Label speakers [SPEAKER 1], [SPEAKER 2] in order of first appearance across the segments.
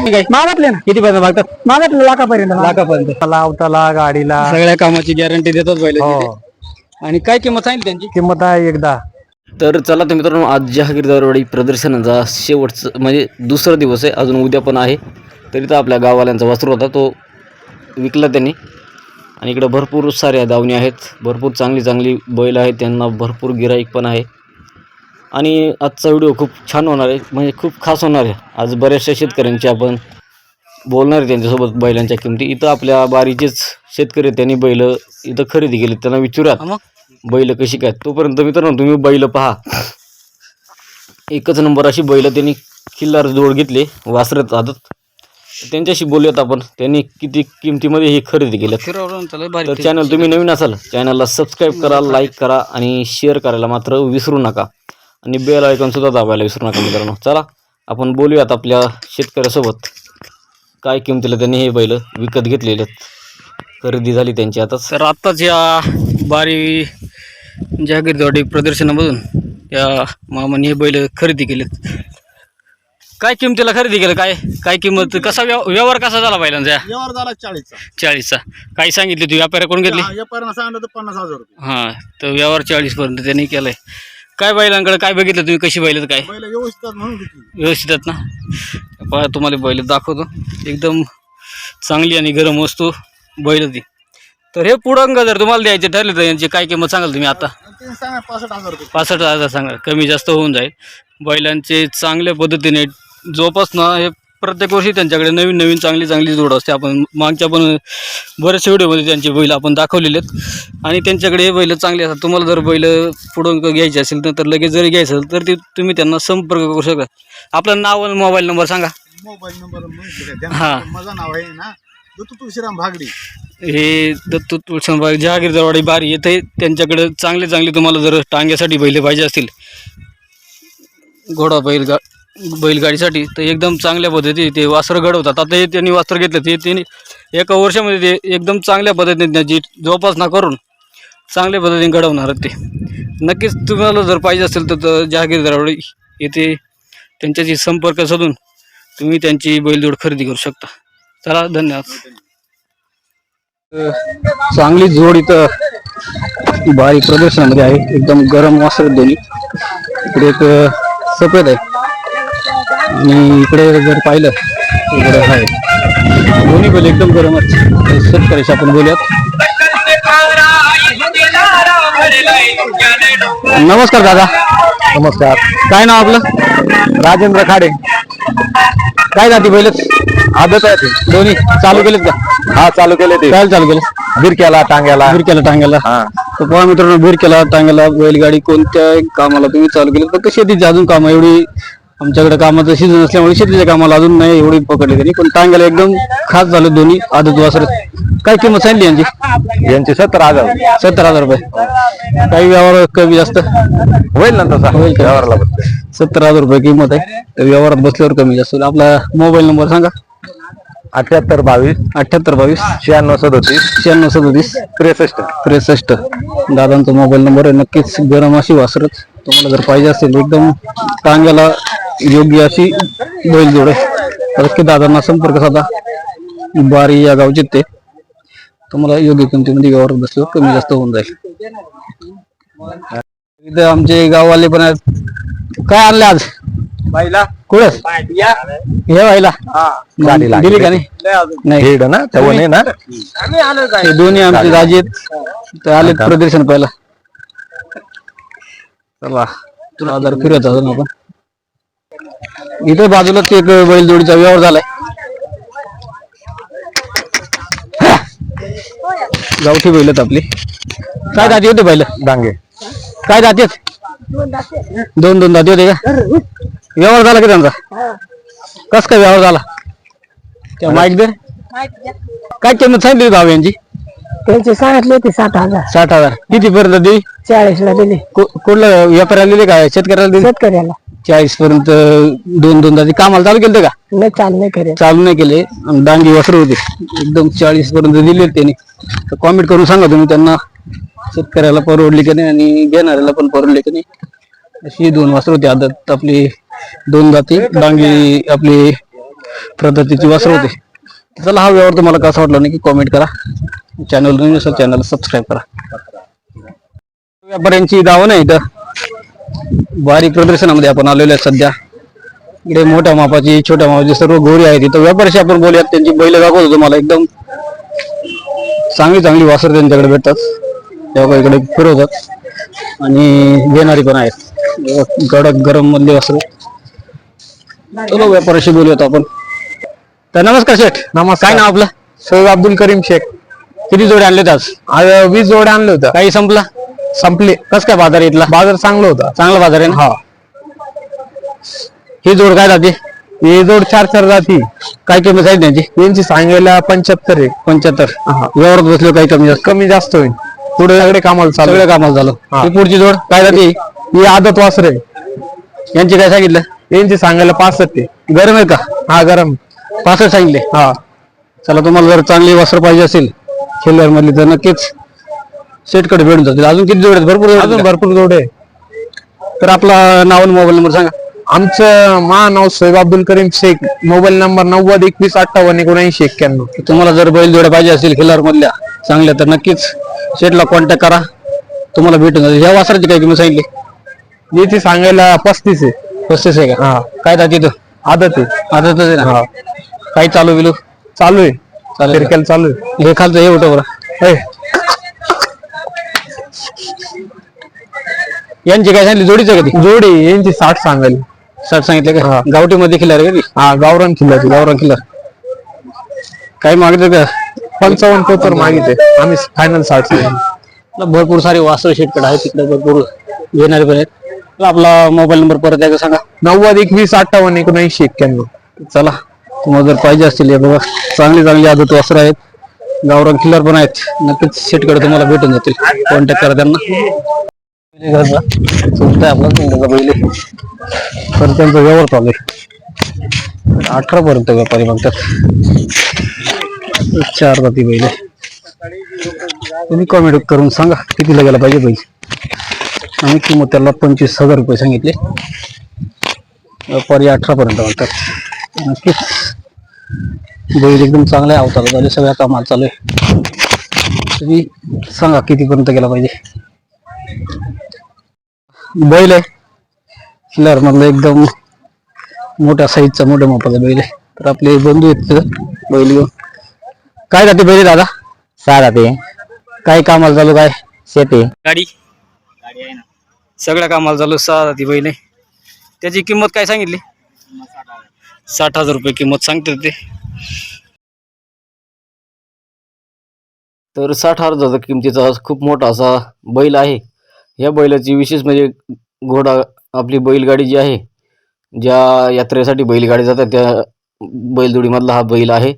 [SPEAKER 1] मागतले ना
[SPEAKER 2] किती पर्यंत मागतात?
[SPEAKER 1] मागतले लाखापर्यंत
[SPEAKER 2] लाखापर्यंत.
[SPEAKER 1] लावताला गाडीला
[SPEAKER 2] सगळ्या कामाची गॅरंटी देतात बैल. आणि काय किंमत सांगितली त्यांची?
[SPEAKER 1] किंमत आहे एकदा.
[SPEAKER 3] तर चला तर मित्रांनो, आज जहागीर दरवाडी प्रदर्शनाचा शेवटचं म्हणजे दुसरा दिवस आहे, अजून उद्या पण आहे. तरी तर आपल्या गाववाल्यांचा वासरू होता तो विकला त्यांनी. आणि इकडं भरपूर साऱ्या दावणी आहेत, भरपूर चांगली चांगली बैल आहेत, त्यांना भरपूर गिराईक पण आहे. आणि आजचा व्हिडिओ खूप छान होणार आहे, म्हणजे खूप खास होणार आहे. आज बऱ्याचशा शेतकऱ्यांची आपण बोलणार आहे त्यांच्यासोबत बैलांच्या किमती. इथं आपल्या बारीचेच शेतकरी त्यांनी बैल इथं खरेदी केली, त्यांना विचारूयात बैल कशी काय. तोपर्यंत मित्रांनो तुम्ही बैल पहा, एकच नंबर अशी बैल त्यांनी खिल्लार जोड घेतले वासरत आदत. त्यांच्याशी बोलूयात आपण, त्यांनी किती किमतीमध्ये ही खरेदी केली. तर चॅनल तुम्ही नवीन असाल चॅनलला सबस्क्राईब करा, लाईक करा आणि शेअर करायला मात्र विसरू नका. आणि बेल आयकॉन सुद्धा दाबायला विसरू नका मित्रांनो. चला आपण बोलूयात आपल्या शेतकऱ्यासोबत, काय किमतीला त्यांनी हे बैल विकत घेतलेले, खरेदी झाली त्यांची आता.
[SPEAKER 2] तर आत्ताच या बारी जहागीर दरवाडी प्रदर्शनामधून त्या मामाने हे बैल खरेदी केलेत. काय किमतीला खरेदी केलं? काय काय किंमत? कसा व्यवहार कसा झाला बैलांचा?
[SPEAKER 4] व्यवहार झाला
[SPEAKER 2] 40चा. काय सांगितले तू? व्यापाऱ्याकडून घेतली?
[SPEAKER 4] व्यापाऱ्यानं सांगितलं तर 50,000 रुपये.
[SPEAKER 2] हां, तर व्यवहार 40 पर्यंत त्यांनी केलाय. काय बैलांकडे काय बघितलं तुम्ही? कशी बैल काय
[SPEAKER 4] बैल व्यवस्थित म्हणून घेतली.
[SPEAKER 2] व्यवस्थित आहेत ना? पहा तुम्हाला बैल दाखवतो, एकदम चांगली आणि गरम वस्तू बैल ती. तर हे पुढं जर तुम्हाला द्यायचे ठरले तर यांची काय किंमत सांगाल तुम्ही आता?
[SPEAKER 4] ते सांगा 65,000 रुपये.
[SPEAKER 2] 65,000 सांगा, कमी जास्त होऊन जाईल. बैलांचे चांगल्या पद्धतीने जोपासणं हे प्रत्येक वर्षी त्यांच्याकडे नवीन नवीन चांगली चांगली जोड असते. आपण मागच्या पण बऱ्याचशा व्हिडिओमध्ये त्यांचे बैल आपण दाखवलेले आहेत. आणि त्यांच्याकडे हे बैल चांगले असतात. तुम्हाला जर बैल पुढून घ्यायचे असेल तर लगेच जरी घ्यायचं असेल तर ते तुम्ही त्यांना संपर्क करू शकता. आपलं नाव आणि मोबाईल नंबर सांगा.
[SPEAKER 4] मोबाईल नंबर
[SPEAKER 2] हां.
[SPEAKER 4] माझं नाव आहे ना दत्तू तुळशीराम भागडी.
[SPEAKER 2] हे दत्तू तुळशीराम जहागीर दरवाडी बारी येथे त्यांच्याकडे चांगले चांगले तुम्हाला जर टांग्यासाठी बैल पाहिजे असतील, घोडा बैलगाडीसाठी, तर एकदम चांगल्या पद्धतीने ते वासरं घडवतात. आता हे त्यांनी वासरं घेतलं ते त्यांनी एका वर्षामध्ये ते एकदम चांगल्या पद्धतीने त्याची जोपासना करून चांगल्या पद्धतीने घडवणार ते. नक्कीच तुम्हाला जर पाहिजे असेल तर जहागीर दरवाडी येथे त्यांच्याशी संपर्क साधून तुम्ही त्यांची बैलजोड खरेदी करू शकता. चला, धन्यवाद. चांगली जोड इथं बारी प्रदर्शनामध्ये आहे, एकदम गरम वासर दोन्ही. इकडे एक सफेद आहे आणि इकडे जर पाहिलं इकडे आहे, दोन्ही बैल एकदम गरम आहेत. शेतकऱ्याशी आपण बोलूयात. नमस्कार दादा.
[SPEAKER 1] नमस्कार.
[SPEAKER 2] काय नाव आपलं?
[SPEAKER 1] राजेंद्र खाडे.
[SPEAKER 2] काय जाती बैलच?
[SPEAKER 1] आदत आहे ते.
[SPEAKER 2] दोन्ही चालू केलेत का?
[SPEAKER 1] हा, चालू केले ते.
[SPEAKER 2] काय चालू केलं?
[SPEAKER 1] बिरक्याला टांग्याला.
[SPEAKER 2] टांग्याला.
[SPEAKER 1] हा.
[SPEAKER 2] तर पहा मित्रांनो, बिरक्याला टांग्याला बैलगाडी कोणत्या कामाला तुम्ही चालू केलं? फक्त शेतीची अजून काम एवढी आमच्याकडे कामाचं सीझन असल्यामुळे शेतीच्या कामाला अजून नाही एवढी पकडली त्यांनी, पण टांग्याला एकदम खास झालं दोन्ही आदत वासर. काय किंमत सांगली यांची?
[SPEAKER 1] यांची 70,000.
[SPEAKER 2] 70,000 रुपये. काही व्यवहार कमी जास्त
[SPEAKER 1] होईल ना तसा?
[SPEAKER 2] होईल का?
[SPEAKER 1] व्यवहाराला
[SPEAKER 2] 70,000 रुपये किंमत आहे. तर व्यवहारात बसल्यावर कमी जास्त होईल. आपला मोबाईल नंबर सांगा.
[SPEAKER 1] 7822
[SPEAKER 2] 7822
[SPEAKER 1] 9637
[SPEAKER 2] 9637 63. दादांचा मोबाईल नंबर आहे. नक्कीच गरम अशी वासरत तुम्हाला जर पाहिजे असेल, एकदम टांग्याला योग्य अशी बैलजोड आहे, तर नक्की दादांना संपर्क साधा. बारी या गावचे ते तुम्हाला योग्य किमतीमध्ये व्यवहार बसल्यावर कमी जास्त होऊन जाईल. इथे आमचे गाववाले पण आहेत. काय आणले आज
[SPEAKER 1] बाईला?
[SPEAKER 2] कुठं हे व्हायला
[SPEAKER 1] गाडीला
[SPEAKER 2] दिली का? नाही.
[SPEAKER 1] हेड ना तेव्हा ना.
[SPEAKER 2] हे दोन्ही आमचे राजे आहेत, ते आलेत प्रदर्शन पाहिला. चला आधार फिरत अजून आपण. इथे बाजूलाच एक बैलजोडीचा व्यवहार झालाय. गावठी बैल आहेत आपली. काय जाती होते बैल?
[SPEAKER 1] डांगे.
[SPEAKER 2] काय जातेत? दोन दाती होते का? व्यवहार झाला का त्यांचा? कस काय व्यवहार झाला? त्या माईक दे. काय किंमत सांगितली भाव यांची?
[SPEAKER 1] त्यांचे सांगितले होते 60,000.
[SPEAKER 2] 60,000. किती पर्यंत दिली?
[SPEAKER 1] 40ला दिले.
[SPEAKER 2] कुठल्या व्यापाऱ्याला दिले का शेतकऱ्याला दिले?
[SPEAKER 1] शेतकऱ्याला
[SPEAKER 2] 40 पर्यंत. दोन दाती कामाला चालू केलं का?
[SPEAKER 1] नाही, चालू नाही करे.
[SPEAKER 2] चालू नाही केले. डांगी वासरू होते एकदम 40 पर्यंत दिले त्यांनी. तर कॉमेंट करून सांगा तुम्ही त्यांना शेतकऱ्याला परवडली की नाही आणि घेणाऱ्याला पण परवडली की नाही. अशी दोन वासरू होती आदत आपली, दोन जाती डांगी आपली पद्धतीची वासर होते. चला हा व्यवहार तुम्हाला कसा वाटला नाही की कॉमेंट करा. चॅनल नवीन असेल चॅनलला सबस्क्राईब करा. व्यापाऱ्यांची दावण आहे इथं बारीक प्रदर्शनामध्ये आपण आलेलो आहे सध्या. इकडे मोठ्या मापाची छोट्या मापाची सर्व गोरी आहेत. इथं व्यापाऱ्याशी आपण बोलूयात. त्यांची बैल दाखवतो तुम्हाला. एकदम चांगली चांगली वासर त्यांच्याकडे भेटतात. तेव्हा इकडे फिरवतात आणि घेणारी पण आहेत. कडक गरम मधली वासर. चलो व्यापाऱ्याशी बोलूयात आपण. तर नमस्कार शेठ.
[SPEAKER 1] नमस्कार.
[SPEAKER 2] काय नाव आपलं?
[SPEAKER 1] सैयद अब्दुल करीम शेख.
[SPEAKER 2] किती जोडे आणले आज?
[SPEAKER 1] आज 20 जोड्या आणलं होतं.
[SPEAKER 2] काही संपला?
[SPEAKER 1] संपले.
[SPEAKER 2] कस काय बाजार इथला?
[SPEAKER 1] बाजार चांगला होता.
[SPEAKER 2] चांगला बाजार आहे ना?
[SPEAKER 1] हा.
[SPEAKER 2] ही जोड काय जाते?
[SPEAKER 1] हे जोड 4 जाती.
[SPEAKER 2] काय किंमत आहे त्यांची?
[SPEAKER 1] यांची सांगायला 75 आहे.
[SPEAKER 2] 75.
[SPEAKER 1] हा.
[SPEAKER 2] व्यवहारात बसलो काही कमी जास्त?
[SPEAKER 1] कमी जास्त होईल. पुढे सगळे कामाला चालू.
[SPEAKER 2] सगळं कामाला झालं.
[SPEAKER 1] हा.
[SPEAKER 2] ही पुढची जोड काय जाते?
[SPEAKER 1] ही आदत वासर आहे.
[SPEAKER 2] यांची काय सांगितलं?
[SPEAKER 1] यांची सांगायला 65 आहे.
[SPEAKER 2] गरम आहे का?
[SPEAKER 1] हा गरम.
[SPEAKER 2] 65 सांगितले.
[SPEAKER 1] हा.
[SPEAKER 2] चला तुम्हाला जर चांगली वस्त्र पाहिजे असेल खेळवर मधली तर नक्कीच सेटकडे भेटून जातील. अजून किती जोड आहेत? भरपूर जोड आहेत
[SPEAKER 1] अजून
[SPEAKER 2] का?
[SPEAKER 1] भरपूर जोडे आहे.
[SPEAKER 2] तर आपला नाव आणि मोबाईल नंबर सांगा.
[SPEAKER 1] आमचं नाव सैयद अब्दुल करीम शेख. Mobile number 90 21 58 79 91.
[SPEAKER 2] तुम्हाला जर बैल जोड्या पाहिजे असतील खिल्लार मधल्या चांगल्या तर नक्कीच शेटला कॉन्टॅक्ट करा. तुम्हाला भेटून जातील. ह्या वासराची काय किंमत सांगितली?
[SPEAKER 1] याची सांगायला 35 आहे.
[SPEAKER 2] 35 आहे का?
[SPEAKER 1] हा.
[SPEAKER 2] काय जाती तो?
[SPEAKER 1] आदत आहे.
[SPEAKER 2] आदतच आहे ना?
[SPEAKER 1] हा.
[SPEAKER 2] काही चालू बिलू?
[SPEAKER 1] चालू आहे.
[SPEAKER 2] चालेल.
[SPEAKER 1] फिरक्याला चालू आहे.
[SPEAKER 2] हे खालचं हे होतं बरं.
[SPEAKER 1] होय.
[SPEAKER 2] यांची काय सांगितली? जोडीचं कधी?
[SPEAKER 1] जोडी यांची 60 सांगायला.
[SPEAKER 2] 60 सांगितले का?
[SPEAKER 1] हा.
[SPEAKER 2] गावठी मध्ये खिल्लार आहे का ती?
[SPEAKER 1] हा गावरान खिल्लाची.
[SPEAKER 2] गावरान खिल्लार. काही मागितलं का?
[SPEAKER 1] 55 पोतर मागितले. आम्ही फायनल 60
[SPEAKER 2] आपला भरपूर सारे वासर शेटकडे आहेत. तिकडे भरपूर घेणारे पण आहेत. तर आपला मोबाईल नंबर परत एकदा सांगा.
[SPEAKER 1] 90 21 58 79 91.
[SPEAKER 2] चला तुम्हाला जर पाहिजे असतील हे बघा चांगली चांगली आदत वासर आहेत. गावरान खिल्लार पण आहेत. नक्कीच शेटकडे तुम्हाला भेटून जातील. कॉन्टॅक्ट करा त्यांना. चुकताय आपला त्यांचा पहिले तर त्यांचा व्यवहार चालू आहे. 18 पर्यंत व्यापारी मागतात. 4 जाती पहिले. तुम्ही कमेंट करून सांगा कितीला गेला पाहिजे पाहिजे. आम्ही किंमत त्याला 25,000 रुपये सांगितले. व्यापारी 18 पर्यंत मागतात. नक्कीच बैल एकदम चांगला आहे. अवतार झाले सगळ्या कामाला चालू आहे. तुम्ही सांगा कितीपर्यंत गेला पाहिजे. बैल आहे खिल्लार मधलं एकदम मोठ्या साईजचा मोठ्या मापाचा बैल आहे. तर आपले बंधू आहेत तिथं बैल घेऊन. काय जाते बैल दादा?
[SPEAKER 3] 6 जाते.
[SPEAKER 2] काय कामाला चालू? काय
[SPEAKER 3] शेती.
[SPEAKER 2] गाडी आहे ना सगळ्या कामाला चालू. 6 जाती बैल आहे. त्याची किंमत काय सांगितली? 60,000 रुपये किंमत सांगते ते.
[SPEAKER 3] तर 60,000 किमतीचा खूप मोठा असा बैल आहे. या बैलाची विशेष म्हणजे घोडा आपली बैलगाडी जी आहे ज्या यात्रेसाठी बैलगाडी जातात त्या बैलजोडीमधला हा बैल आहे.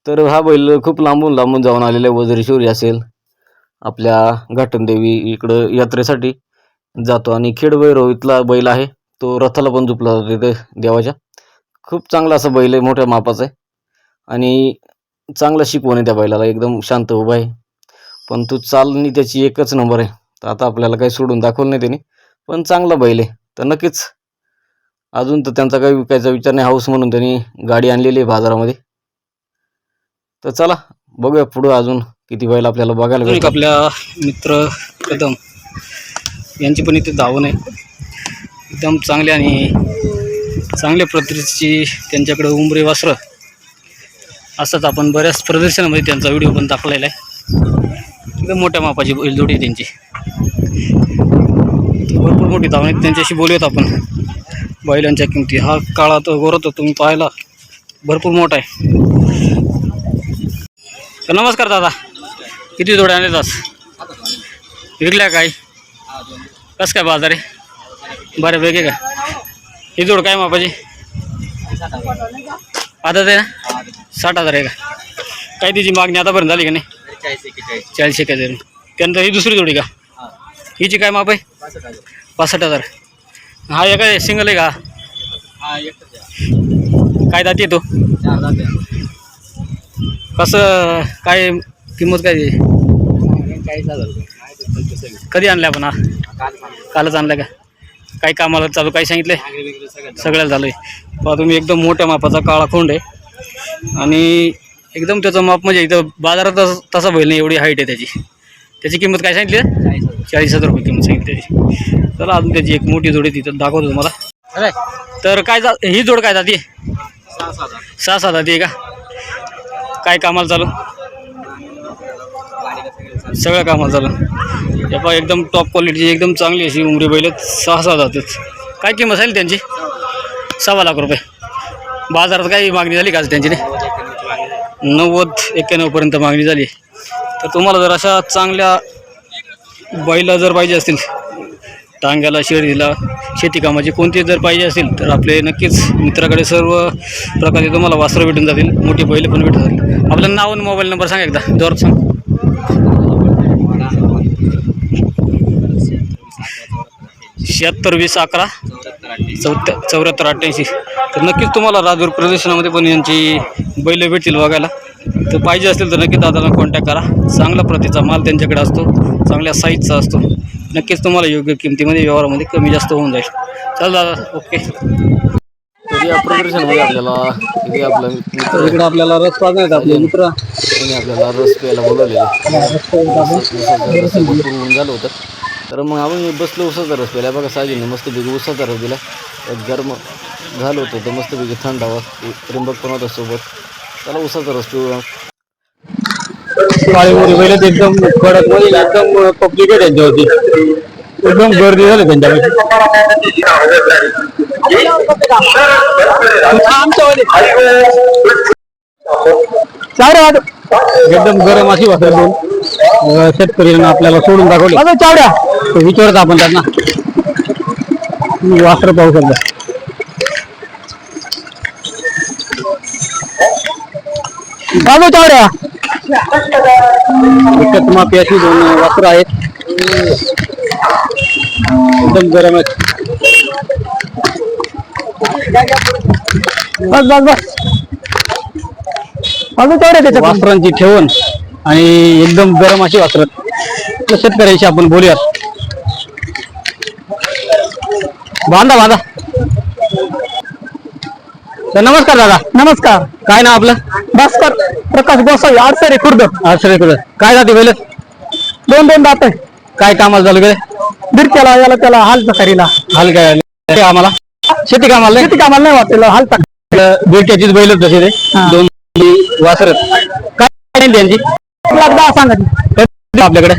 [SPEAKER 3] तर हा बैल खूप लांबून लांबून जाऊन आलेला आहे. वजरेश्वरी असेल आपल्या घाटनदेवी इकडं यात्रेसाठी जातो आणि खेडभैरव इथला बैल आहे. तो रथाला पण झुपला जातो तिथे देवाच्या. खूप चांगला असा बैल आहे. मोठ्या मापाचा आहे आणि चांगला शिकवण आहे त्या बैलाला. एकदम शांत उभा आहे. पण तो चालणी त्याची एकच नंबर आहे. तर आता आपल्याला काही सोडून दाखवलं नाही त्याने. पण चांगला बैल आहे. तर नक्कीच अजून तर त्यांचा काही विकायचा विचार नाही. हाऊस म्हणून त्यांनी गाडी आणलेली आहे बाजारामध्ये. तर चला बघूया पुढं अजून किती बैल आपल्याला बघायला भेटतात.
[SPEAKER 2] आपल्या मित्र कदम यांची पण इथे धावण आहे. एकदम चांगले आणि चांगल्या पद्धतीची त्यांच्याकडे उंबरे वासरं असतात. आपण बऱ्याच प्रदर्शनामध्ये त्यांचा व्हिडिओ पण दाखवलेला आहे. एकदम मोठ्या मापाची बैलजोडी त्यांची. भरपूर मोठी धावण आहे. त्यांच्याशी बोलूयात आपण. बैलांच्या किमती हा काळा तो गोरा तो तुम्ही पाहायला भरपूर मोठा आहे. तर नमस्कार दादा. किती जोड्या आणले आज? विकल्या काय? कसं काय बाजार आहे? बरं वेगळे का? ही जोड काय मापाची? आदत आहे ना? 60,000 आहे का? काय तिची मागणी आतापर्यंत झाली का नाही? 40-41. त्यानंतर ही दुसरी जोडी का? हिची काय माप आहे? 65,000. हा एक आहे सिंगल आहे का? काय जाती आहे तो? कसं काय किंमत काय? 40,000. कधी आणलं आपण? हा कालच आणलं का? काही कामाला चालू काही सांगितले? सगळ्याला झालंय. पहा तुम्ही एकदम मोठ्या मापाचा काळा खोंड आहे. आणि एकदम त्याचं माप म्हणजे इथं बाजारात तसा बैल नाही, एवढी हाईट आहे त्याची किंमत काय सांगितली? 40,000 रुपये किंमत सांगितली त्याची. चला अजून त्याची एक मोठी जोडी तिथं दाखवतो तुम्हाला. तर काय ही जोड काय जाती? 6-7 जाती आहे का? काय कामाला चालू? सगळं कामाला चालू. त्या पहा एकदम टॉप क्वालिटीची एकदम चांगली अशी उमरी बैल 6-7 जातात. काय किंमत असेल त्यांची? 1.25 लाख रुपये. बाजारात काही मागणी झाली का आज त्यांची? 90-91 पर्यंत मागणी झाली. तर तुम्हाला जर अशा चांगल्या बैला जर पाहिजे असतील, टांग्याला, शेळीला, शेती कामाची कोणती जर पाहिजे असतील तर आपले नक्कीच मित्राकडे सर्व प्रकारचे तुम्हाला वासरं भेटून जातील, मोठी बैल पण भेटून जातील. आपलं नाव आणि मोबाईल नंबर सांगा एकदा जोरात सांग. 762011 7488. तर नक्कीच तुम्हाला राजूर प्रदर्शनामध्ये पण यांची बैल भेटतील बघायला. तर पाहिजे असतील तर नक्की दादाला कॉन्टॅक्ट करा. चांगल्या प्रतीचा माल त्यांच्याकडे असतो, चांगल्या साईजचा असतो. नक्कीच तुम्हाला योग्य किमतीमध्ये व्यवहारामध्ये कमी जास्त होऊन जाईल. चल दादा, ओके.
[SPEAKER 3] तर या प्रदर्शनामध्ये आपल्याला इथे आपला मित्र
[SPEAKER 2] इकडे आपल्याला रस पाजण्यात आपले मित्र
[SPEAKER 3] त्यांनी आपल्याला रस प्यायला बोलवलेलं रस भरपूर होऊन झालं होतं. तर मग आपण बसलो उसाचा रस प्यायला. बघा साजीने मस्तपैकी उसाचा रस दिला. गरम झालं होतं तर मस्तपैकी थंड हवा, त्रिंबक पण होता सोबत. त्याला उसाचा रस पिऊ.
[SPEAKER 2] काळी मोरी बैल एकदम कडक मध्ये एकदम पब्लिक आहे त्यांच्यावरती, एकदम गर्दी झाली त्यांच्यावरती. एकदम गरम अशी वासर दोन शेतकऱ्यांना आपल्याला सोडून दाखवली. चावड्या विचारत आपण त्यांना वासर पाहू शकता. बाजू चावड्या एकच मापी अशी दोन वासरं आहेत, एकदम गरम आहेत. बस बस बस बाजू चावड्या त्याच्या वासरांची ठेवण आणि एकदम गरम अशी वासरं. शेतकऱ्यांशी आपण बोलूयात. बांधा बांधा. तर नमस्कार दादा. नमस्कार. काय नाव आपलं? भास्कर प्रकाश गोसावी, आडसरे खुर्द. आडसरे खुर्द. काय जाते बैल? दोन दात आहे. काय कामाला चालू केलं? बिरक्याला याला त्याला हाल तकारीला. हाल काय आम्हाला शेती कामाला नाही वाटलं, हाल तक बिरक्याचीच बैल तसे ते दोन वासर. काय त्यांची? 1,10,000 सांगा आपल्याकडे.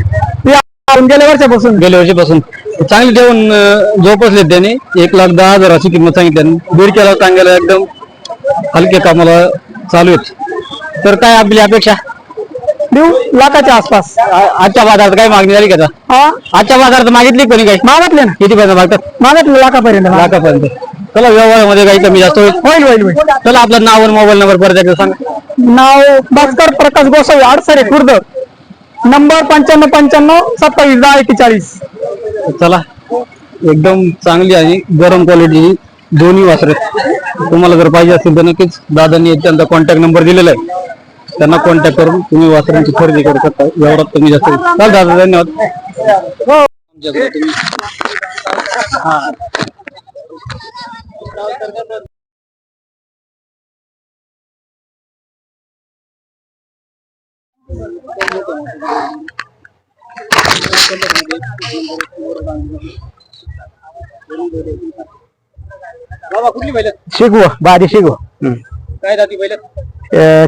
[SPEAKER 2] गेल्या वर्षापासून चांगली ठेवून जोपासले त्यांनी. 1,10,000 अशी किंमत सांगितली. बिरक्याला चांगल्याला एकदम हलके कामाला चालू आहेत. तर काय आपली अपेक्षा? देऊ लाखाच्या आसपास. आजच्या बाजारात काय मागणी झाली का? आजच्या बाजारात मागितली कोणी? काही मागितले ना. किती पर्यंत मागतात? मागितले लाखापर्यंत. चला व्यवहारामध्ये काही कमी जास्त होईल. चला आपलं नाव आणि मोबाईल नंबर परत एकदा सांगा. नाव भास्कर प्रकाश गोसावी, आडसरे खुर्द. नंबर 9555 27 10 41. चला एकदम चांगली आणि गरम क्वालिटीची दोन्ही वासरे. तुम्हाला जर पाहिजे असतील तर नक्कीच दादांनी त्यांचा कॉन्टॅक्ट नंबर दिलेला आहे, त्यांना कॉन्टॅक्ट करून तुम्ही वासरांची खरेदी करू शकता. व्यवहारात कमी जास्त होईल. चल दादा, धन्यवाद.
[SPEAKER 1] शिकवू बारी शिकू.
[SPEAKER 2] काय जाती बैल?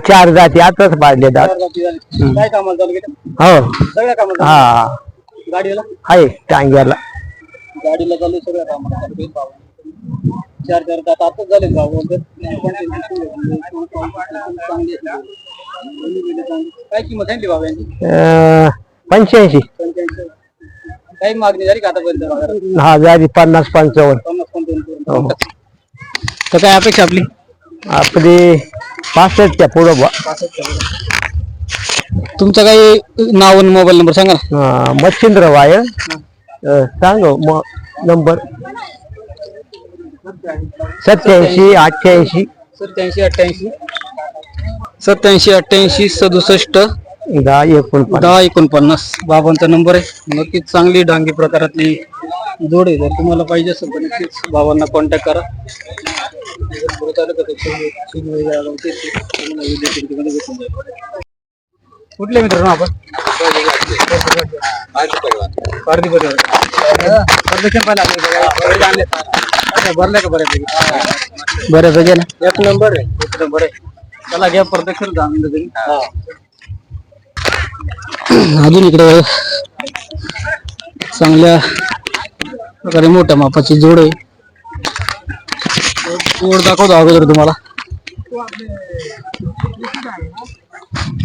[SPEAKER 1] 4 जाती आताच पाडले दात.
[SPEAKER 2] काय कामाला चालू केलं?
[SPEAKER 1] हो
[SPEAKER 2] सगळ्या कामाला.
[SPEAKER 1] हा
[SPEAKER 2] गाडीला
[SPEAKER 1] आहे टांग्याला.
[SPEAKER 2] गाडीला चालू सगळ्या कामाला चालू. 4 दात आताच झाले भाऊ. काय किंमत सांगली बाबा यांची?
[SPEAKER 1] 85.
[SPEAKER 2] काही मागणी झाली का आतापर्यंत?
[SPEAKER 1] हा झाली 50-55.
[SPEAKER 2] 50-55. तर काय अपेक्षा आपली?
[SPEAKER 1] आपली 65च्या पुढं.
[SPEAKER 2] तुमचं काही नाव आणि मोबाईल नंबर सांगा ना.
[SPEAKER 1] मच्छिंद्र वायर. सांग नंबर 87 88
[SPEAKER 2] 87 88 67
[SPEAKER 1] 10-49.
[SPEAKER 2] बाबांचा नंबर आहे. नक्कीच चांगली डांगी प्रकारातली जोड आहे. जर तुम्हाला पाहिजे असेल तर नक्कीच बाबांना कॉन्टॅक्ट करा. कुठले मित्रांनो आपण पारधी परिवार प्रदक्षिण पाहिलं भरले का बऱ्यापैकी ना एक नंबर आहे चला घ्या प्रदक्षिण अजून इकडे चांगल्या प्रकारे मोठ्या मापाची जोड आहे जोड दाखवतो अगोदर तुम्हाला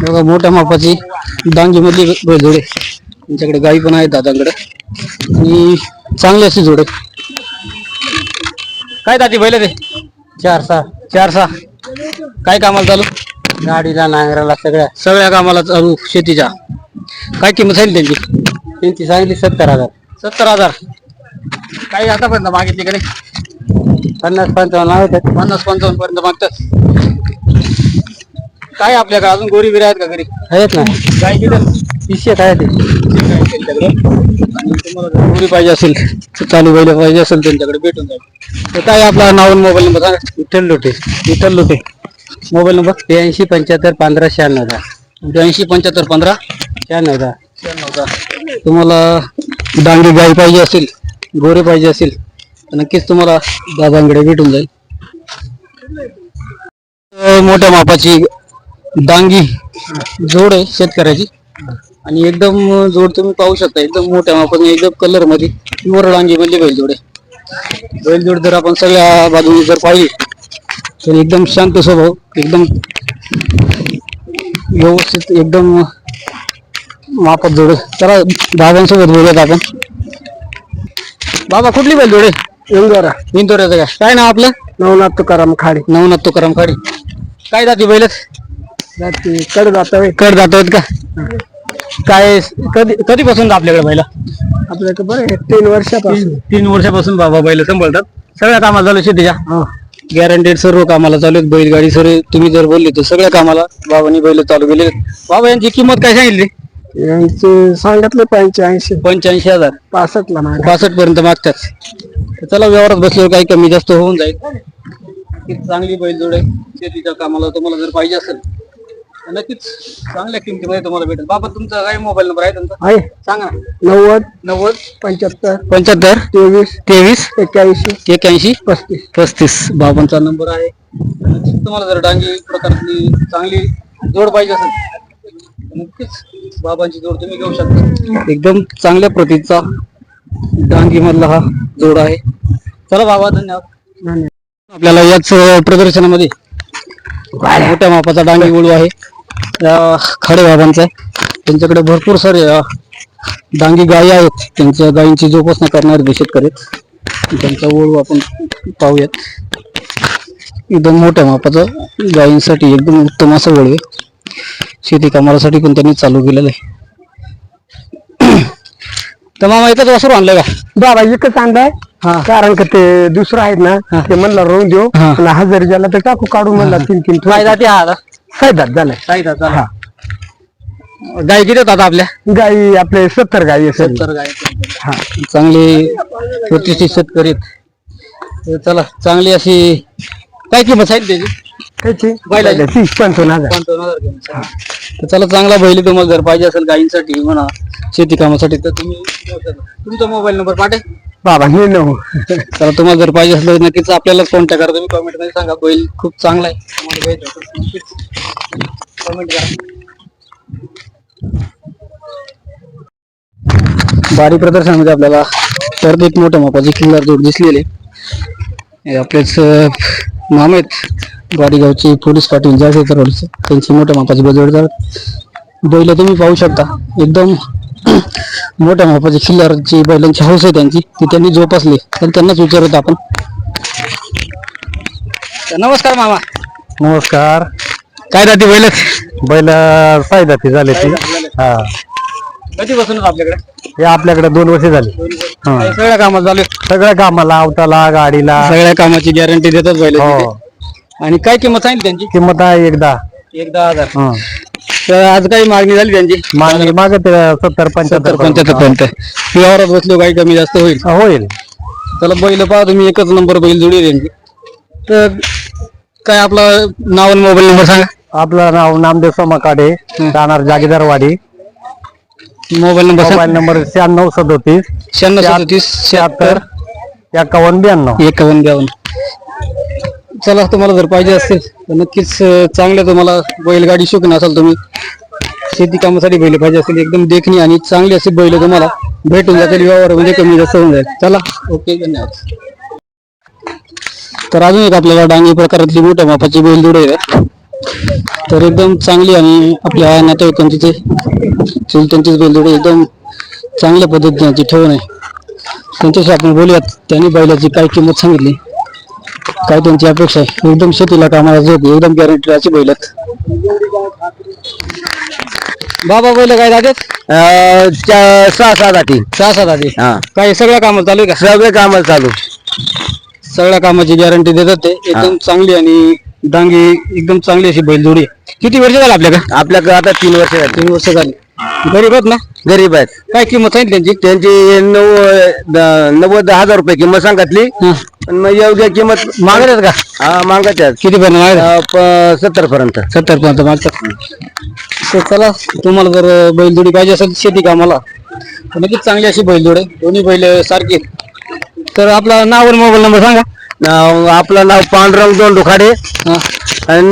[SPEAKER 2] बघा मोठ्या मापाची डांगी मधली बैलजोड आहे त्यांच्याकडे गाई पण आहेत दादांकडे आणि चांगली अशी जोड आहे काय दादी बैल ते 4-6 काय कामाला चालू गाडीला नांगराला सगळ्या कामाला चालू शेतीच्या काय किंमत आहे त्यांची सांगितली 70,000 काही आतापर्यंत मागितली का नाही 50-55 पर्यंत मागतात काय आपल्याकडे अजून गोरी बिरी आहेत का घरी आहेत ना गाय किती काय ते तुम्हाला गोरी पाहिजे असेल चालू बैल पाहिजे असेल त्यांच्याकडे भेटून जाईल तर काय आपला नाव आणि मोबाईल नंबर सांगा विठ्ठल लोटे मोबाईल नंबर 82751596 82751596 तुम्हाला डांगी गाय पाहिजे असेल गोरे पाहिजे असेल तर नक्कीच तुम्हाला दादांकडे भेटून जाईल मोठ्या मापाची डांगी जोड आहे शेतकऱ्याची आणि एकदम जोड तुम्ही पाहू शकता एकदम मोठ्या मापाने एकदम कलर मध्ये प्युअर डांगी मधली बैलजोड आहे बैलजोड जर आपण सगळ्या बाजूने जर पाहिली तर एकदम शांत स्वभाव एकदम व्यवस्थित एकदम मापात जोड आहे चला दादांसोबत बोलूयात आपण बाबा कुठली बैलजोड आहे इंदोऱ्याचं काय नाव आपलं नवनाथ तुकाराम खाडी काय जाती बैलच कड जात का काय कधीपासून आपल्याकडे बैला आपल्याकडे बरं 3 वर्षापासून बाबा बैल सांभाळतात सगळ्या कामाला चालू शेतीच्या गॅरंटेड सर्व कामाला चालू आहेत बैलगाडी सर्व तुम्ही जर बोलले तर सगळ्या कामाला बाबांनी बैल चालू केले बाबा यांची किंमत काय सांगितली
[SPEAKER 1] यांचे सांगितलं
[SPEAKER 2] 85,000 65 पर्यंत मागतात तर चला व्यवहारात बसल्यावर काही कमी जास्त होऊन जाईल चांगली बैलजोड आहे शेतीच्या कामाला तुम्हाला जर पाहिजे असेल तर नक्कीच चांगल्या किमतीमध्ये तुम्हाला भेटेल बाबा तुमचा काय मोबाईल नंबर आहे तुमचा
[SPEAKER 1] आहे
[SPEAKER 2] सांगा
[SPEAKER 1] 90 75 23 81 35
[SPEAKER 2] बाबांचा नंबर आहे तुम्हाला जर डांगी प्रकारची चांगली जोड पाहिजे असेल तर नक्कीच बाबांची जोड तुम्ही घेऊ शकता एकदम चांगल्या प्रतीचा डांगी मधला हा जोड आहे चला बाबा धन्यवाद आपल्याला याच प्रदर्शनामध्ये मोठ्या मापाचा डांगी वळू आहे खडे बाबांचा आहे त्यांच्याकडे भरपूर सारे डांगी गायी आहेत त्यांच्या गायींची जोपासना करणारे शेतकरी त्यांचा वळू आपण पाहूयात एकदम मोठ्या मापाचं गायींसाठी एकदम उत्तम असं वळू आहे शेती कामासाठी पण त्यांनी चालू केलेलं आहे तर मामा एकच वासरू आणलं का
[SPEAKER 1] बाबा एकच आणलाय कारण का ते दुसरं आहेत ना ते म्हणलं रोवून देऊ 1000 झाला तर टाकू काढून म्हणला 3
[SPEAKER 2] फायदा ते आला
[SPEAKER 1] फायदा झालाय
[SPEAKER 2] गाय किती होतात आपल्या
[SPEAKER 1] गाई आपले 70 गाई
[SPEAKER 2] 70 गाय चांगले प्रतिष्ठित शेतकरी आहेत. चला चांगली अशी काय किंमत आहे त्याची
[SPEAKER 1] त्याची 55,000
[SPEAKER 2] तर चला चांगला बैल तुम्हाला जर पाहिजे असेल गायींसाठी म्हणा शेती कामासाठी तर तुम्ही तुमचा मोबाईल नंबर पाठे
[SPEAKER 1] बाबा हे नको
[SPEAKER 2] चला तुम्हाला जर पाहिजे असेल तर नक्कीच आपल्याला कॉन्टॅक्ट करा तुम्ही कमेंट मध्ये सांगा बैल खूप चांगला आहे कमेंट करा बारी प्रदर्शनामध्ये आपल्याला परत एक मोठ्या मापाची किल्लार जोड दिसलेले आपलेच मामा आहेत गाडीगावचे पोलीस पाटील जाळसेकरवाडीचे त्यांची मोठ्या मापाची बजवडदार बैल तुम्ही पाहू शकता एकदम मोठ्या मापाची खिल्लारची बैलांची हौस आहे त्यांची ती त्यांनी जोपासली तर त्यांनाच विचारत आपण नमस्कार मामा
[SPEAKER 1] नमस्कार
[SPEAKER 2] काय जाती
[SPEAKER 1] बैल फायदा झाले हा
[SPEAKER 2] कधीपासून आपल्याकडे
[SPEAKER 1] हे आपल्याकडे 2 वर्ष झाली
[SPEAKER 2] सगळ्या कामाला चालू
[SPEAKER 1] सगळ्या कामाला अवताला गाडीला
[SPEAKER 2] सगळ्या कामाची गॅरंटी देतात बैल आणि काय किंमत सांगितली त्यांची
[SPEAKER 1] किंमत आहे एकदा
[SPEAKER 2] 10,000 तर आज काही मागणी झाली त्यांची
[SPEAKER 1] मागणी मागत 70-75
[SPEAKER 2] पर्यंत व्यवहारात बसलो काही कमी जास्त होईल
[SPEAKER 1] होईल
[SPEAKER 2] चला बैल पहा तुम्ही एकच नंबर बैल जोडी त्यांची तर काय आपलं नाव आणि मोबाईल नंबर सांगा.
[SPEAKER 1] आपलं नाव नामदेव सोमाकाडे, राहणार Jagidarwadi.
[SPEAKER 2] Mobile number
[SPEAKER 1] mobile number 9637
[SPEAKER 2] 9637 76
[SPEAKER 1] 5192.
[SPEAKER 2] 5152. चला, तुम्हाला जर पाहिजे असेल तर नक्कीच चांगल्या तुम्हाला बैलगाडी शौकीन असाल तुम्ही, शेती कामासाठी बैल पाहिजे असेल, एकदम देखणी आणि चांगली अशी बैल तुम्हाला भेटून जातील. व्यवहार म्हणजे कमी जास्त होऊन जाईल. चला, ओके, धन्यवाद. तर अजून एक आपल्याला डांगी प्रकारातली मोठ्या मापाची बैलजोडी आहे. तर एकदम चांगली आणि आपल्या नातेवाईकांची चुलत्यांचीच बैलजोडी एकदम चांगल्या पद्धतीने ठेवून आहे. त्यांच्याशी आपण बोलूयात. त्यांनी बैलाची काय किंमत सांगितली, काय त्यांची अपेक्षा आहे. एकदम शेतीला कामाला जोड, एकदम गॅरंटीची बैल आहेत. बाबा, बैल काय जातात?
[SPEAKER 1] 6 जाती.
[SPEAKER 2] 6 आधी.
[SPEAKER 1] हा,
[SPEAKER 2] काय सगळ्या कामाला चालू आहे का?
[SPEAKER 1] सगळे कामाला चालू.
[SPEAKER 2] सगळ्या कामाची गॅरंटी देतात ते. एकदम चांगली आणि डांगी एकदम चांगली अशी बैलजोडी आहे. किती वर्ष झालं आपल्याकडे?
[SPEAKER 1] आपल्याकडे आता 3 वर्ष झाली.
[SPEAKER 2] 3 वर्ष झाली. गरीब आहेत ना?
[SPEAKER 1] गरीब आहेत.
[SPEAKER 2] काय किंमत सांगितली त्यांची?
[SPEAKER 1] त्यांची 90,000 रुपये किंमत सांगितली. पण मग योग्य किंमत
[SPEAKER 2] मागत आहेत का?
[SPEAKER 1] हा, मागत आहेत.
[SPEAKER 2] किती पर्यंत मागत?
[SPEAKER 1] 70 पर्यंत.
[SPEAKER 2] 70 पर्यंत मागतात. तर चला, तुम्हाला जर बैलजोडी पाहिजे असेल शेती कामाला तर नक्कीच चांगली अशी बैलजोडी आहे. दोन्ही बैल सारखे. तर आपला नाव आणि मोबाईल नंबर सांगा.
[SPEAKER 1] आपलं नाव पांडुरंग दोंडुखाडे.
[SPEAKER 2] हा,
[SPEAKER 1] आणि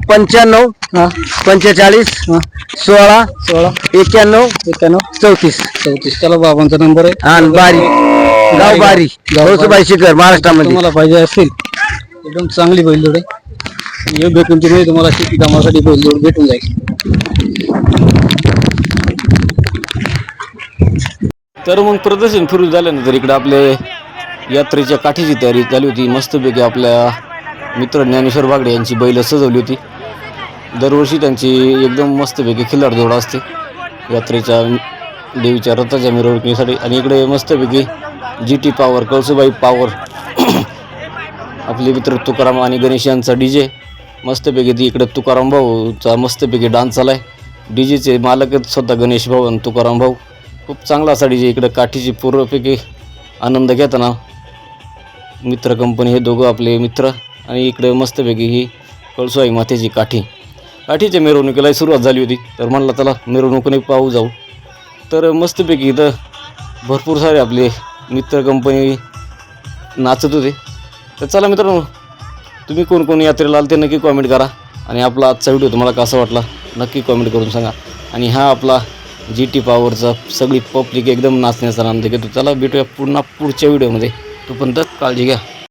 [SPEAKER 1] 95
[SPEAKER 2] हा,
[SPEAKER 1] 45
[SPEAKER 2] हा.
[SPEAKER 1] 16
[SPEAKER 2] 16
[SPEAKER 1] 91
[SPEAKER 2] 91
[SPEAKER 1] 34.
[SPEAKER 2] 34. चला, बाबांचा नंबर आहे.
[SPEAKER 1] आणि बारी, गाव बारी, गौसुबाई शिखर, महाराष्ट्रामध्ये.
[SPEAKER 2] तुम्हाला पाहिजे असेल एकदम चांगली बैलजोड आहे. योग्य किमतीमध्ये तुम्हाला शेती कामासाठी बैलजोड भेटून जाईल.
[SPEAKER 3] तर मग प्रदर्शन सुरू झाल्यानंतर इकडे आपले यात्रेच्या काठीची तयारी झाली होती. मस्तपैकी आपल्या मित्र ज्ञानेश्वर बागडे यांची बैल सजवली होती. दरवर्षी त्यांची एकदम मस्तपैकी खिल्लार जोड असते यात्रेच्या देवीच्या रथाच्या मिरवणुकीसाठी. आणि इकडे मस्तपैकी GT पॉवर, कळसुबाई पॉवर, आपले मित्र तुकाराम आणि गणेश यांचा DJ मस्तपैकी ती इकडे तुकाराम भाऊचा मस्तपैकी डान्स चालला आहे. DJचे मालक आहेत स्वतः गणेश भाऊ आणि तुकाराम भाऊ. खूप चांगला असा DJ इकडे काठीची पूर्वपैकी आनंद घेताना मित्र कंपनी हे दोघं आपले मित्र. आणि इकडे मस्तपैकी ही कळसुबाई मातेची काठीच्या मिरवणुकीला सुरुवात झाली होती. तर म्हणलं चला मिरवणुकीने पाहू जाऊ. तर मस्तपैकी इथं भरपूर सारे आपले मित्र कंपनी नाचत होते. तर चला मित्रांनो, तुम्ही कोण कोण यात्रेला आल ते नक्की कॉमेंट करा. आणि आपला आजचा व्हिडिओ तुम्हाला कसा वाटला नक्की कॉमेंट करून सांगा. आणि हा आपला GT पॉवरचा सगळी पब्लिक एकदम नाचण्याचा आनंद घेतो. चला, भेटूया पुन्हा पुढच्या व्हिडिओमध्ये. तोपर्यंत काळजी घ्या.